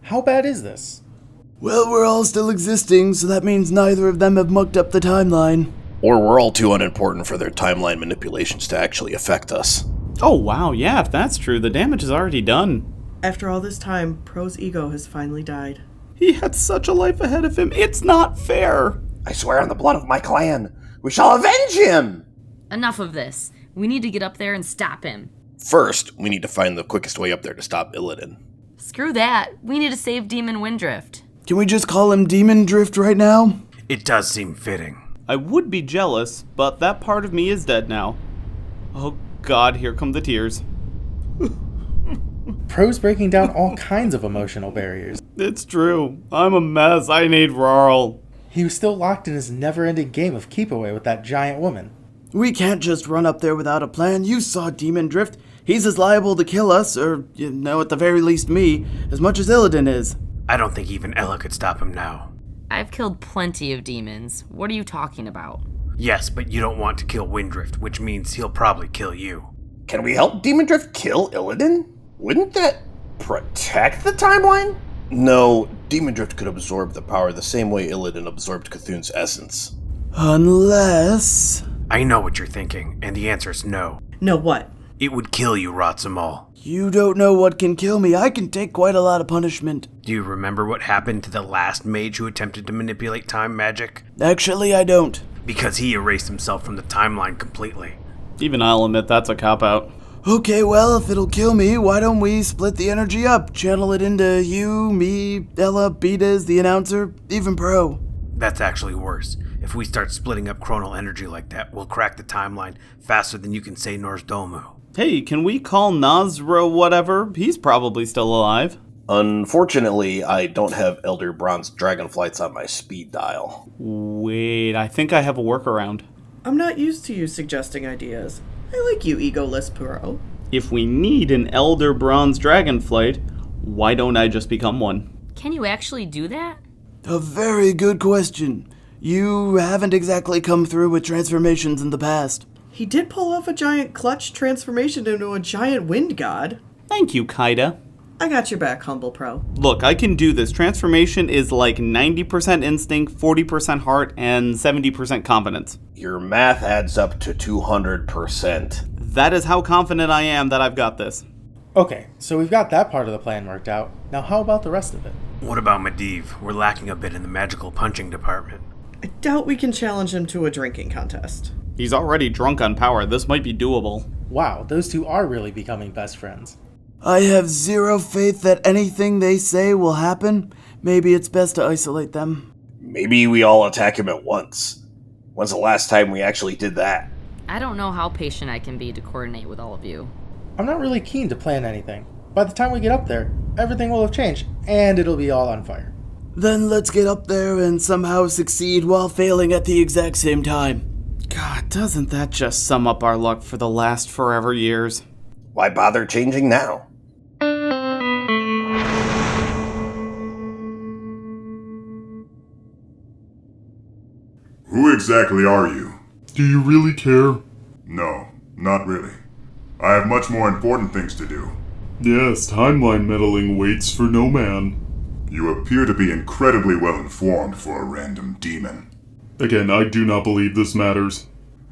How bad is this? Well, we're all still existing, so that means neither of them have mucked up the timeline. Or we're all too unimportant for their timeline manipulations to actually affect us. Oh wow, yeah, if that's true, the damage is already done. After all this time, Pro's ego has finally died. He had such a life ahead of him. It's not fair. I swear on the blood of my clan, we shall avenge him! Enough of this. We need to get up there and stop him. First, we need to find the quickest way up there to stop Illidan. Screw that. We need to save Demon Windrift. Can we just call him Demon Drift right now? It does seem fitting. I would be jealous, but that part of me is dead now. Oh god, here come the tears. Pro's breaking down all kinds of emotional barriers. It's true. I'm a mess. I need Rarl. He was still locked in his never-ending game of keep away with that giant woman. We can't just run up there without a plan. You saw Demon Drift. He's as liable to kill us, or, at the very least me, as much as Illidan is. I don't think even Ella could stop him now. I've killed plenty of demons. What are you talking about? Yes, but you don't want to kill Windrift, which means he'll probably kill you. Can we help Demon Drift kill Illidan? Wouldn't that protect the timeline? No, Demon Drift could absorb the power the same way Illidan absorbed Cthulhu's essence. Unless... I know what you're thinking, and the answer is no. No what? It would kill you, Rotzamal. You don't know what can kill me. I can take quite a lot of punishment. Do you remember what happened to the last mage who attempted to manipulate time magic? Actually, I don't. Because he erased himself from the timeline completely. Even I'll admit that's a cop-out. Okay, well, if it'll kill me, why don't we split the energy up? Channel it into you, me, Ella, Betas, the announcer, even Pro. That's actually worse. If we start splitting up chronal energy like that, we'll crack the timeline faster than you can say Norse Domu. Hey, can we call Nazra whatever? He's probably still alive. Unfortunately, I don't have Elder Bronze Dragonflights on my speed dial. Wait, I think I have a workaround. I'm not used to you suggesting ideas. I like you, egoless Pro. If we need an Elder Bronze Dragonflight, why don't I just become one? Can you actually do that? A very good question. You haven't exactly come through with transformations in the past. He did pull off a giant clutch transformation into a giant wind god. Thank you, Kaida. I got your back, Humble Pro. Look, I can do this. Transformation is like 90% instinct, 40% heart, and 70% confidence. Your math adds up to 200%. That is how confident I am that I've got this. Okay, so we've got that part of the plan worked out. Now how about the rest of it? What about Medivh? We're lacking a bit in the magical punching department. I doubt we can challenge him to a drinking contest. He's already drunk on power. This might be doable. Wow, those two are really becoming best friends. I have zero faith that anything they say will happen. Maybe it's best to isolate them. Maybe we all attack him at once. When's the last time we actually did that? I don't know how patient I can be to coordinate with all of you. I'm not really keen to plan anything. By the time we get up there, everything will have changed, and it'll be all on fire. Then let's get up there and somehow succeed while failing at the exact same time. God, doesn't that just sum up our luck for the last forever years? Why bother changing now? Who exactly are you? Do you really care? No, not really. I have much more important things to do. Yes, timeline meddling waits for no man. You appear to be incredibly well informed for a random demon. Again, I do not believe this matters.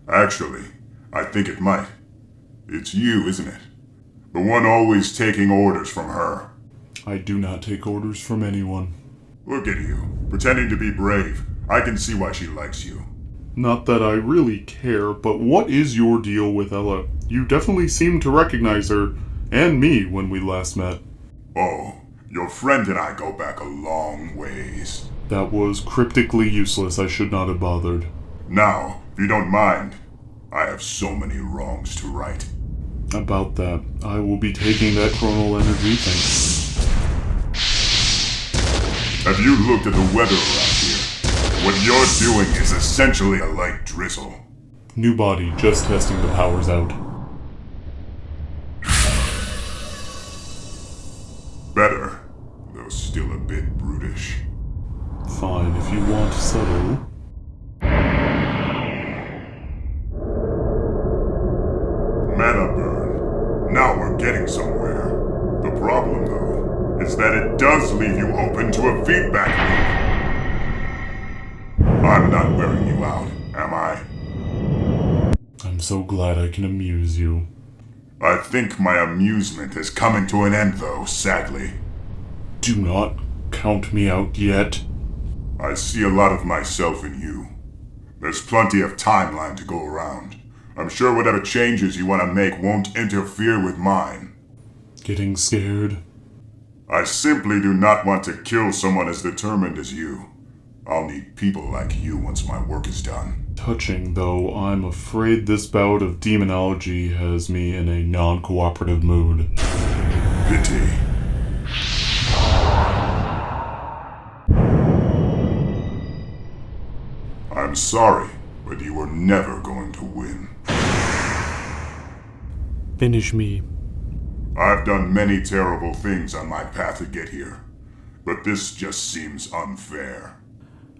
Actually, I think it might. It's you, isn't it? The one always taking orders from her. I do not take orders from anyone. Look at you, pretending to be brave. I can see why she likes you. Not that I really care, but what is your deal with Ella? You definitely seemed to recognize her, and me, when we last met. Oh, your friend and I go back a long ways. That was cryptically useless. I should not have bothered. Now, if you don't mind, I have so many wrongs to right. About that, I will be taking that chronal energy thing. Have you looked at the weather around here? What you're doing is essentially a light drizzle. New body, just testing the powers out. Better, though still a bit brutish. Fine, if you want subtle. Mana burn. Now we're getting somewhere. The problem, though, is that it does leave you open to a feedback loop. I'm not wearing you out, am I? I'm so glad I can amuse you. I think my amusement is coming to an end, though, sadly. Do not count me out yet. I see a lot of myself in you. There's plenty of timeline to go around. I'm sure whatever changes you want to make won't interfere with mine. Getting scared? I simply do not want to kill someone as determined as you. I'll need people like you once my work is done. Touching, though, I'm afraid this bout of demonology has me in a non-cooperative mood. Pity. I'm sorry, but you were never going to win. Finish me. I've done many terrible things on my path to get here, but this just seems unfair.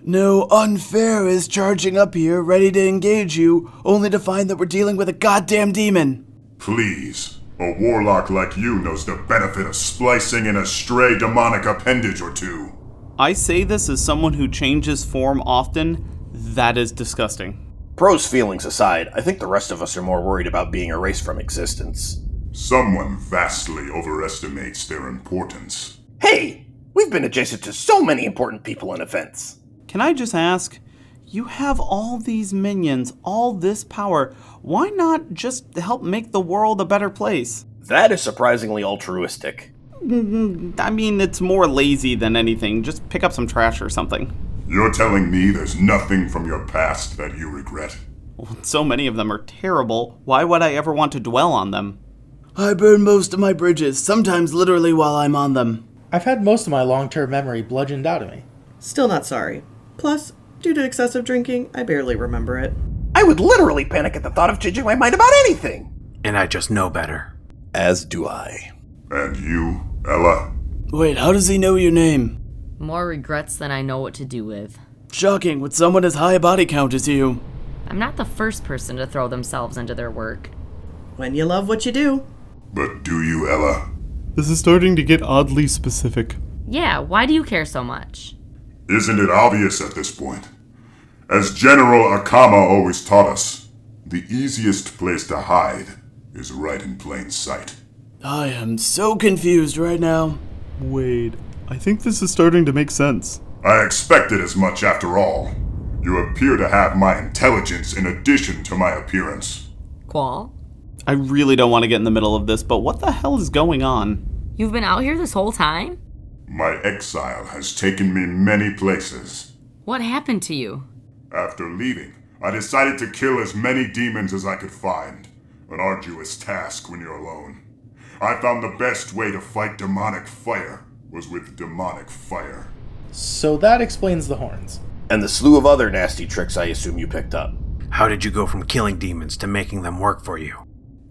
No, unfair is charging up here, ready to engage you, only to find that we're dealing with a goddamn demon. Please, a warlock like you knows the benefit of splicing in a stray demonic appendage or two. I say this as someone who changes form often. That is disgusting. Pro's feelings aside, I think the rest of us are more worried about being erased from existence. Someone vastly overestimates their importance. Hey! We've been adjacent to so many important people and events. Can I just ask, you have all these minions, all this power, why not just help make the world a better place? That is surprisingly altruistic. I mean, it's more lazy than anything. Just pick up some trash or something. You're telling me there's nothing from your past that you regret? So many of them are terrible. Why would I ever want to dwell on them? I burn most of my bridges, sometimes literally while I'm on them. I've had most of my long-term memory bludgeoned out of me. Still not sorry. Plus, due to excessive drinking, I barely remember it. I would literally panic at the thought of changing my mind about anything. And I just know better. As do I. And you, Ella? Wait, how does he know your name? More regrets than I know what to do with. Shocking, with someone as high a body count as you. I'm not the first person to throw themselves into their work. When you love what you do. But do you, Ella? This is starting to get oddly specific. Yeah, why do you care so much? Isn't it obvious at this point? As General Akama always taught us, the easiest place to hide is right in plain sight. I am so confused right now. Wait, I think this is starting to make sense. I expected as much after all. You appear to have my intelligence in addition to my appearance. Qual? I really don't want to get in the middle of this, but what the hell is going on? You've been out here this whole time? My exile has taken me many places. What happened to you? After leaving, I decided to kill as many demons as I could find. An arduous task when you're alone. I found the best way to fight demonic fire was with demonic fire. So that explains the horns. And the slew of other nasty tricks I assume you picked up. How did you go from killing demons to making them work for you?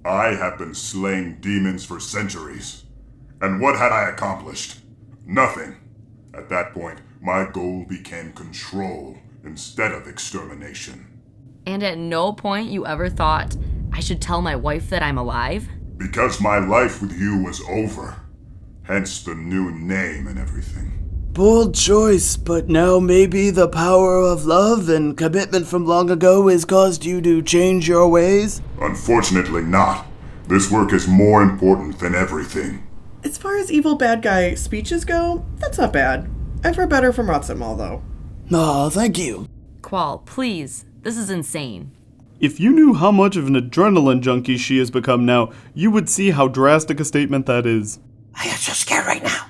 I have been slaying demons for centuries. And what had I accomplished? Nothing. At that point, my goal became control instead of extermination. And at no point you ever thought, I should tell my wife that I'm alive? Because my life with you was over. Hence the new name and everything. Bold choice, but now maybe the power of love and commitment from long ago has caused you to change your ways? Unfortunately not. This work is more important than everything. As far as evil bad guy speeches go, that's not bad. I've heard better from Ratsumal, though. Aw, thank you. Qual, please. This is insane. If you knew how much of an adrenaline junkie she has become now, you would see how drastic a statement that is. I am so scared right now.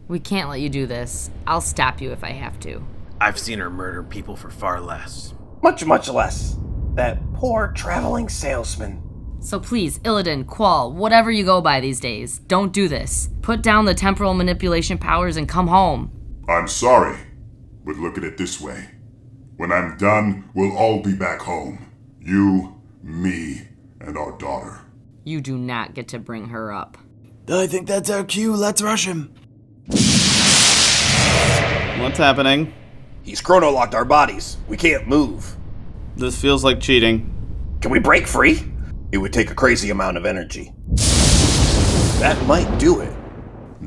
We can't let you do this. I'll stop you if I have to. I've seen her murder people for far less. Much, much less. That poor traveling salesman. So please, Illidan, Qual, whatever you go by these days, don't do this. Put down the temporal manipulation powers and come home. I'm sorry, but look at it this way. When I'm done, we'll all be back home. You, me, and our daughter. You do not get to bring her up. I think that's our cue. Let's rush him. What's happening? He's chrono-locked our bodies. We can't move. This feels like cheating. Can we break free? It would take a crazy amount of energy. That might do it.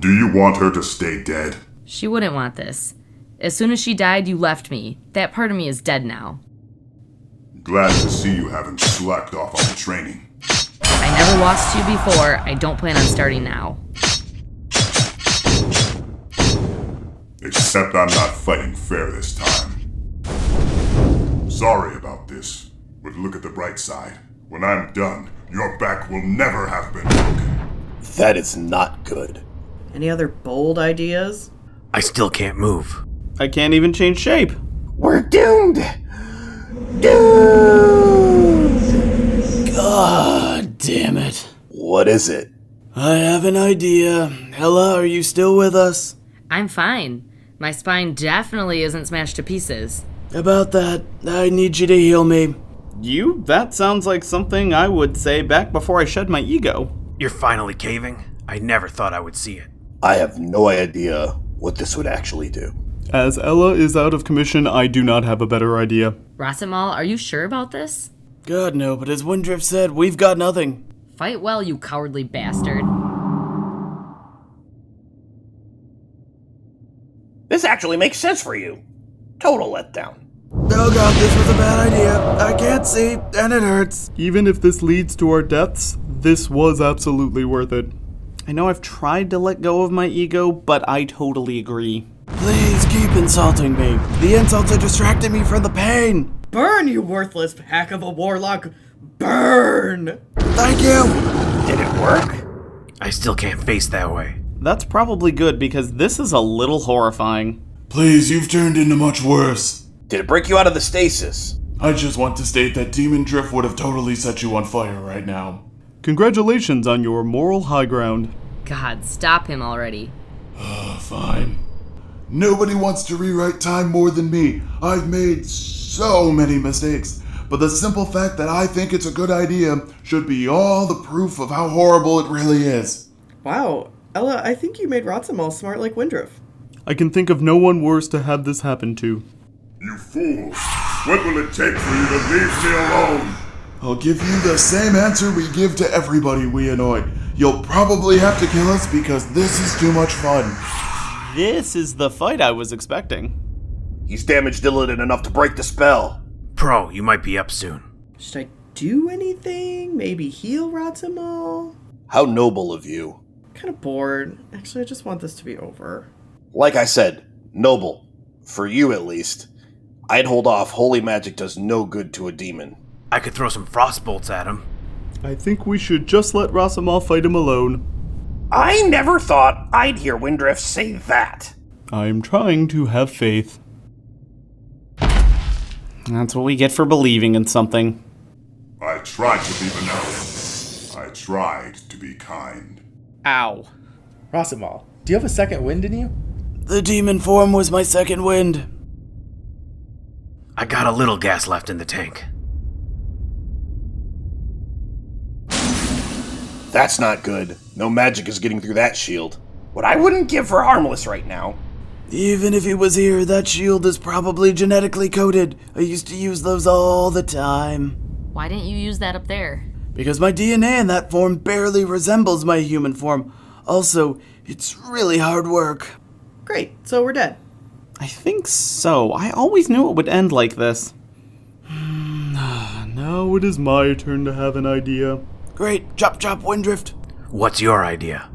Do you want her to stay dead? She wouldn't want this. As soon as she died, you left me. That part of me is dead now. Glad to see you haven't slacked off on the training. I never lost you before. I don't plan on starting now. Except I'm not fighting fair this time. Sorry about this, but look at the bright side. When I'm done, your back will never have been broken. That is not good. Any other bold ideas? I still can't move. I can't even change shape. We're doomed! Doomed! God damn it. What is it? I have an idea. Ella, are you still with us? I'm fine. My spine definitely isn't smashed to pieces. About that, I need you to heal me. You? That sounds like something I would say back before I shed my ego. You're finally caving? I never thought I would see it. I have no idea what this would actually do. As Ella is out of commission, I do not have a better idea. Rasamal, are you sure about this? God no, but as Windrift said, we've got nothing. Fight well, you cowardly bastard. This actually makes sense for you. Total letdown. Oh god, this was a bad idea. I can't see, and it hurts. Even if this leads to our deaths, this was absolutely worth it. I know I've tried to let go of my ego, but I totally agree. Please keep insulting me. The insults are distracting me from the pain. Burn, you worthless hack of a warlock! Burn! Thank you. Did it work? I still can't face that way. That's probably good because this is a little horrifying. Please, you've turned into much worse. Did it break you out of the stasis? I just want to state that Demon Drift would have totally set you on fire right now. Congratulations on your moral high ground. God, stop him already. Fine. Nobody wants to rewrite time more than me. I've made so many mistakes. But the simple fact that I think it's a good idea should be all the proof of how horrible it really is. Wow, Ella, I think you made Rasamal smart like Windrift. I can think of no one worse to have this happen to. You fools! What will it take for you to leave me alone? I'll give you the same answer we give to everybody we annoy. You'll probably have to kill us because this is too much fun. This is the fight I was expecting. He's damaged Illidan enough to break the spell. Pro, you might be up soon. Should I do anything? Maybe heal Rasamal? How noble of you. Kind of bored. Actually, I just want this to be over. Like I said, noble. For you at least. I'd hold off. Holy magic does no good to a demon. I could throw some frost bolts at him. I think we should just let Rasamal fight him alone. I never thought I'd hear Windrift say that. I'm trying to have faith. That's what we get for believing in something. I tried to be benevolent. I tried to be kind. Ow. Rasamal, do you have a second wind in you? The demon form was my second wind. I got a little gas left in the tank. That's not good. No magic is getting through that shield. What I wouldn't give for harmless right now. Even if he was here, that shield is probably genetically coded. I used to use those all the time. Why didn't you use that up there? Because my DNA in that form barely resembles my human form. Also, it's really hard work. Great, so we're dead. I think so. I always knew it would end like this. Now it is my turn to have an idea. Great, chop chop Windrift. What's your idea?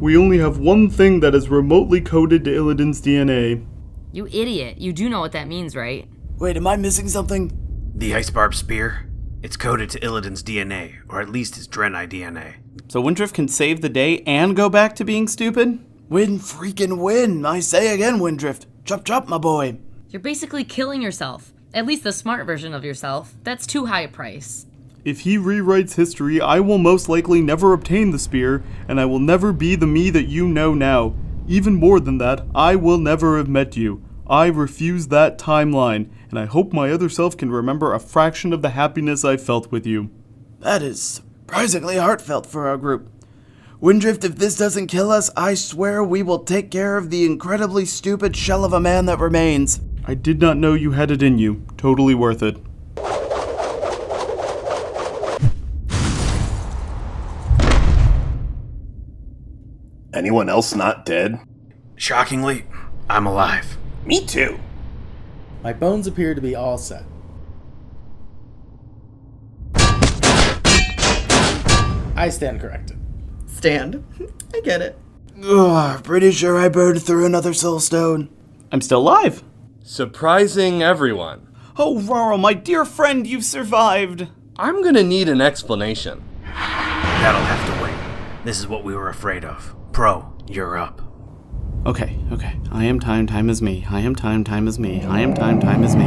We only have one thing that is remotely coded to Illidan's DNA. You idiot. You do know what that means, right? Wait, am I missing something? The ice barb spear? It's coded to Illidan's DNA, or at least his Draenei DNA. So Windrift can save the day and go back to being stupid? Win freaking win. I say again, Windrift. Chop chop, my boy. You're basically killing yourself. At least the smart version of yourself. That's too high a price. If he rewrites history, I will most likely never obtain the spear, and I will never be the me that you know now. Even more than that, I will never have met you. I refuse that timeline, and I hope my other self can remember a fraction of the happiness I felt with you. That is surprisingly heartfelt for our group. Windrift, if this doesn't kill us, I swear we will take care of the incredibly stupid shell of a man that remains. I did not know you had it in you. Totally worth it. Anyone else not dead? Shockingly, I'm alive. Me too. My bones appear to be all set. I stand corrected. Stand. I get it. Ugh, pretty sure I burned through another soul stone. I'm still alive. Surprising everyone. Oh, Raro, my dear friend, you've survived. I'm gonna need an explanation. That'll have to wait. This is what we were afraid of. Pro, you're up. Okay. I am time, time is me. I am time, time is me. I am time, time is me.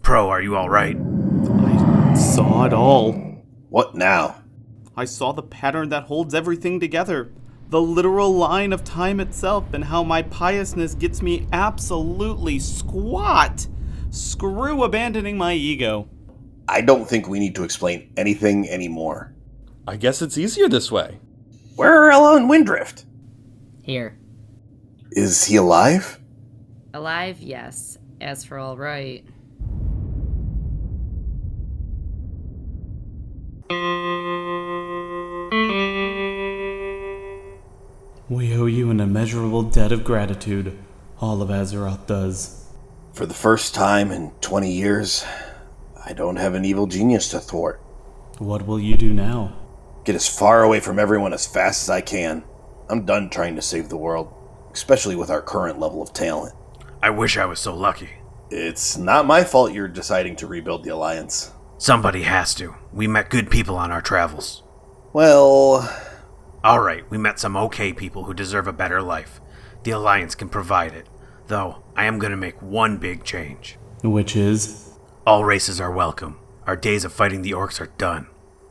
Pro, are you alright? I saw it all. What now? I saw the pattern that holds everything together. The literal line of time itself, and how my piousness gets me absolutely squat. Screw abandoning my ego. I don't think we need to explain anything anymore. I guess it's easier this way. Where are Ella and Windrift? Here. Is he alive? Alive, yes. As for all right. We owe you an immeasurable debt of gratitude. All of Azeroth does. For the first time in 20 years, I don't have an evil genius to thwart. What will you do now? Get as far away from everyone as fast as I can. I'm done trying to save the world, especially with our current level of talent. I wish I was so lucky. It's not my fault you're deciding to rebuild the Alliance. Somebody has to. We met good people on our travels. Well, Alright, we met some okay people who deserve a better life. The Alliance can provide it. Though, I am gonna make one big change. Which is? All races are welcome. Our days of fighting the orcs are done.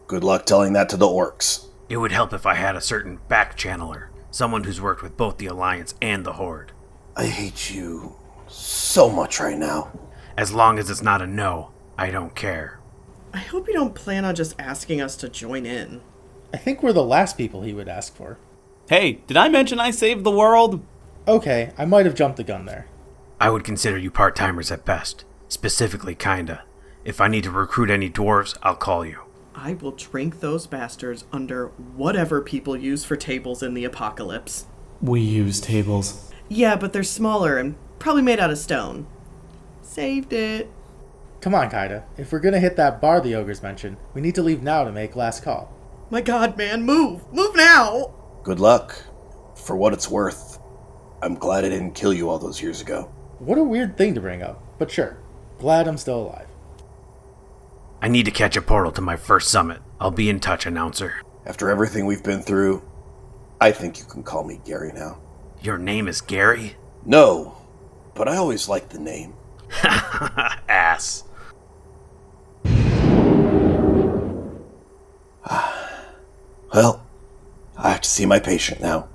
good luck telling that to the orcs. It would help if I had a certain back-channeler. Someone who's worked with both the Alliance and the Horde. I hate you so much right now. As long as it's not a no, I don't care. I hope you don't plan on just asking us to join in. I think we're the last people he would ask for. Hey, did I mention I saved the world? Okay, I might have jumped the gun there. I would consider you part-timers at best. Specifically, kinda. If I need to recruit any dwarves, I'll call you. I will drink those bastards under whatever people use for tables in the apocalypse. We use tables. Yeah, but they're smaller and probably made out of stone. Saved it. Come on, Kaida. If we're gonna hit that bar the ogres mentioned, we need to leave now to make last call. My god, man, move! Move now! Good luck. For what it's worth, I'm glad I didn't kill you all those years ago. What a weird thing to bring up, but sure. Glad I'm still alive. I need to catch a portal to my first summit. I'll be in touch, announcer. After everything we've been through, I think you can call me Gary now. Your name is Gary? No, but I always liked the name. Ass. Well, I have to see my patient now.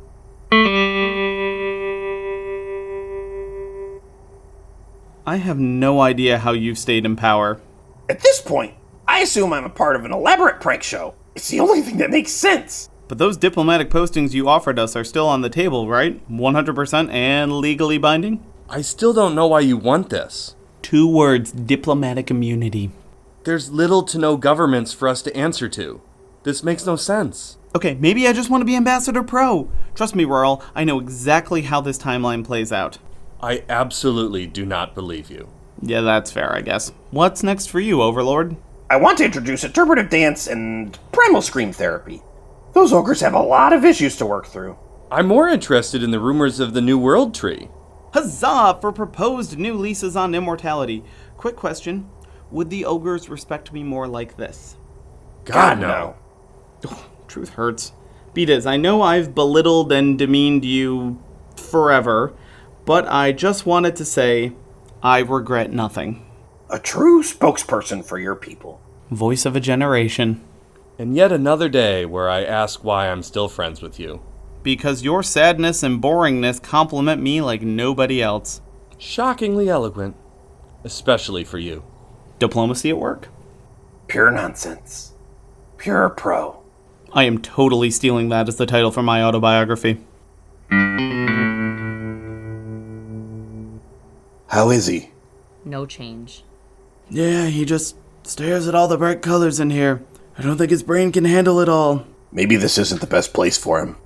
I have no idea how you've stayed in power. At this point, I assume I'm a part of an elaborate prank show. It's the only thing that makes sense. But those diplomatic postings you offered us are still on the table, right? 100% and legally binding? I still don't know why you want this. 2 words, diplomatic immunity. There's little to no governments for us to answer to. This makes no sense. Okay, maybe I just want to be Ambassador Pro. Trust me, Rural, I know exactly how this timeline plays out. I absolutely do not believe you. Yeah, that's fair, I guess. What's next for you, Overlord? I want to introduce interpretive dance and primal scream therapy. Those ogres have a lot of issues to work through. I'm more interested in the rumors of the New World Tree. Huzzah for proposed new leases on immortality. Quick question. Would the ogres respect me more like this? God, no. Truth hurts. Beat is, I know I've belittled and demeaned you forever, but I just wanted to say I regret nothing. A true spokesperson for your people. Voice of a generation. And yet another day where I ask why I'm still friends with you. Because your sadness and boringness compliment me like nobody else. Shockingly eloquent. Especially for you. Diplomacy at work? Pure nonsense. Pure pro. I am totally stealing that as the title for my autobiography. How is he? No change. Yeah, he just stares at all the bright colors in here. I don't think his brain can handle it all. Maybe this isn't the best place for him.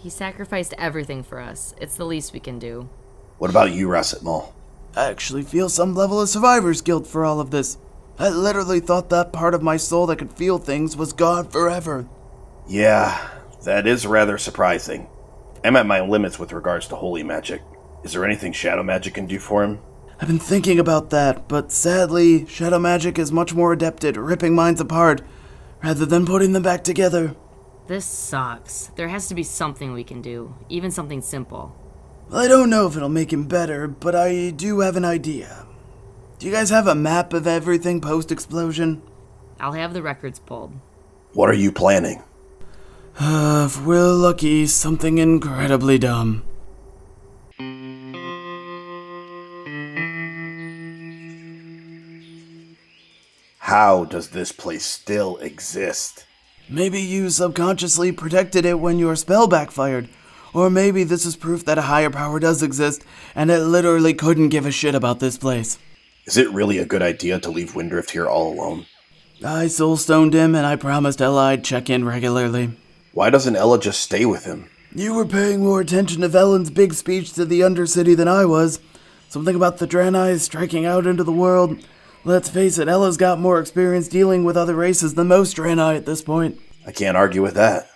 He sacrificed everything for us. It's the least we can do. What about you, Rassetmal? I actually feel some level of survivor's guilt for all of this. I literally thought that part of my soul that could feel things was gone forever. Yeah, that is rather surprising. I'm at my limits with regards to holy magic. Is there anything shadow magic can do for him? I've been thinking about that, but sadly, shadow magic is much more adept at ripping minds apart, rather than putting them back together. This sucks. There has to be something we can do, even something simple. I don't know if it'll make him better, but I do have an idea. Do you guys have a map of everything post-explosion? I'll have the records pulled. What are you planning? If we're lucky, something incredibly dumb. How does this place still exist? Maybe you subconsciously protected it when your spell backfired. Or maybe this is proof that a higher power does exist, and it literally couldn't give a shit about this place. Is it really a good idea to leave Windrift here all alone? I soulstoned him, and I promised Ella I'd check in regularly. Why doesn't Ella just stay with him? You were paying more attention to Velen's big speech to the Undercity than I was. Something about the Draenei striking out into the world. Let's face it, Ella's got more experience dealing with other races than most Draenei at this point. I can't argue with that.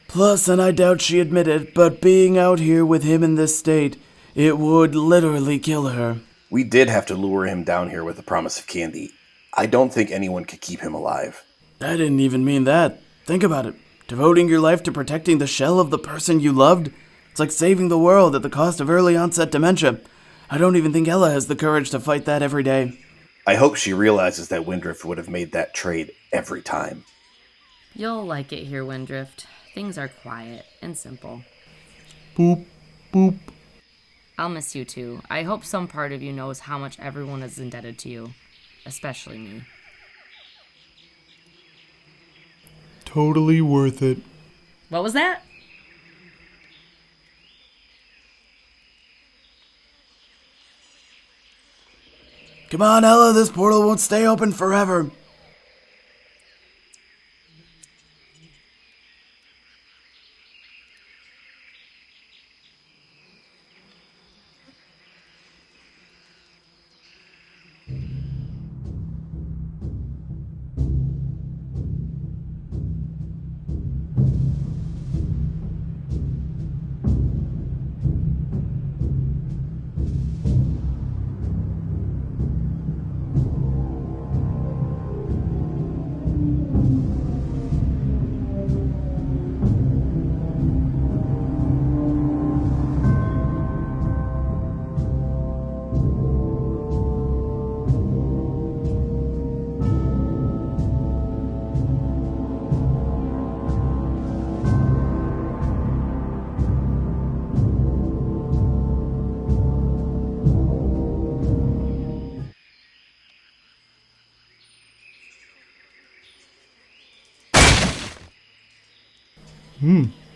Plus, and I doubt she admitted, but being out here with him in this state, it would literally kill her. We did have to lure him down here with the promise of candy. I don't think anyone could keep him alive. I didn't even mean that. Think about it. Devoting your life to protecting the shell of the person you loved? It's like saving the world at the cost of early onset dementia. I don't even think Ella has the courage to fight that every day. I hope she realizes that Windrift would have made that trade every time. You'll like it here, Windrift. Things are quiet and simple. Boop, boop. I'll miss you too. I hope some part of you knows how much everyone is indebted to you. Especially me. Totally worth it. What was that? Come on, Ella, this portal won't stay open forever.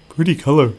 Pretty color.